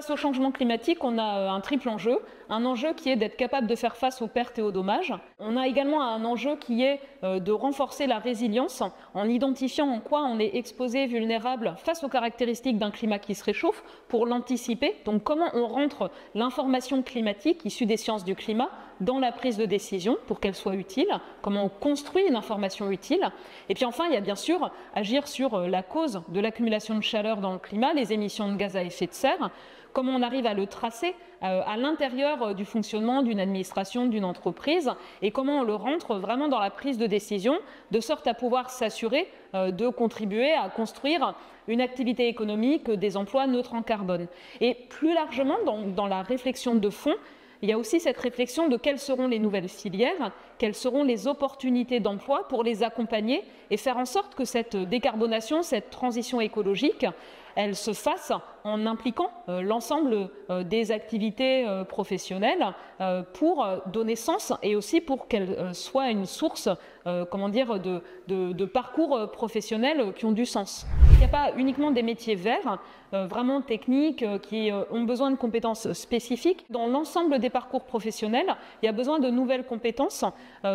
Face au changement climatique, on a un triple enjeu. Un enjeu qui est d'être capable de faire face aux pertes et aux dommages. On a également un enjeu qui est de renforcer la résilience en identifiant en quoi on est exposé, vulnérable face aux caractéristiques d'un climat qui se réchauffe pour l'anticiper. Donc comment on rentre l'information climatique issue des sciences du climat dans la prise de décision pour qu'elle soit utile, comment on construit une information utile. Et puis enfin, il y a bien sûr agir sur la cause de l'accumulation de chaleur dans le climat, les émissions de gaz à effet de serre, comment on arrive à le tracer à l'intérieur du fonctionnement d'une administration, d'une entreprise, et comment on le rentre vraiment dans la prise de décision, de sorte à pouvoir s'assurer de contribuer à construire une activité économique, des emplois neutres en carbone. Et plus largement, dans la réflexion de fond, il y a aussi cette réflexion de quelles seront les nouvelles filières, quelles seront les opportunités d'emploi pour les accompagner et faire en sorte que cette décarbonation, cette transition écologique, elle se fasse en impliquant l'ensemble des activités professionnelles pour donner sens et aussi pour qu'elle soit une source de parcours professionnels qui ont du sens. Il n'y a pas uniquement des métiers verts, vraiment techniques, qui ont besoin de compétences spécifiques. Dans l'ensemble des parcours professionnels, il y a besoin de nouvelles compétences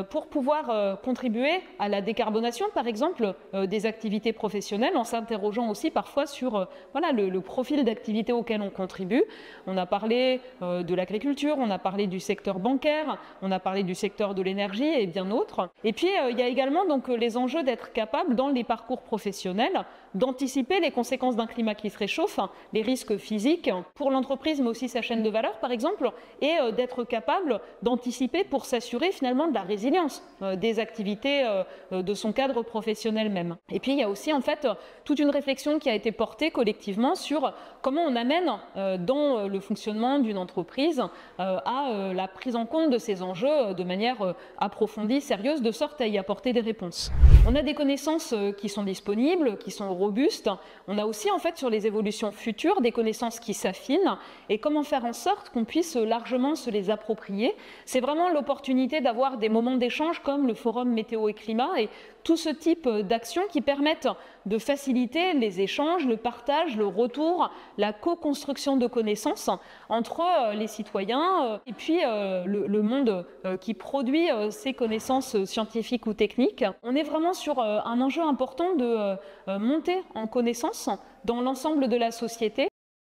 pour pouvoir contribuer à la décarbonation, par exemple, des activités professionnelles, en s'interrogeant aussi parfois sur le profil d'activité auquel on contribue. On a parlé de l'agriculture, on a parlé du secteur bancaire, on a parlé du secteur de l'énergie et bien d'autres. Et puis, il y a également donc, les enjeux d'être capable, dans les parcours professionnels, d'anticiper les conséquences d'un climat qui se réchauffe, les risques physiques pour l'entreprise, mais aussi sa chaîne de valeur, par exemple, et d'être capable d'anticiper pour s'assurer finalement de la résilience des activités de son cadre professionnel même. Et puis, il y a aussi en fait toute une réflexion qui a été portée collectivement sur comment on amène dans le fonctionnement d'une entreprise à la prise en compte de ces enjeux de manière approfondie, sérieuse, de sorte à y apporter des réponses. On a des connaissances qui sont disponibles, qui sont robustes. On a aussi en fait sur les évolutions futures des connaissances qui s'affinent et comment faire en sorte qu'on puisse largement se les approprier. C'est vraiment l'opportunité d'avoir des moments d'échange comme le forum météo et climat et tout ce type d'actions qui permettent de faciliter les échanges, le partage, le retour, la co-construction de connaissances entre les citoyens et puis le monde qui produit ces connaissances scientifiques ou techniques. On est vraiment sur un enjeu important de monter en connaissance dans l'ensemble de la société.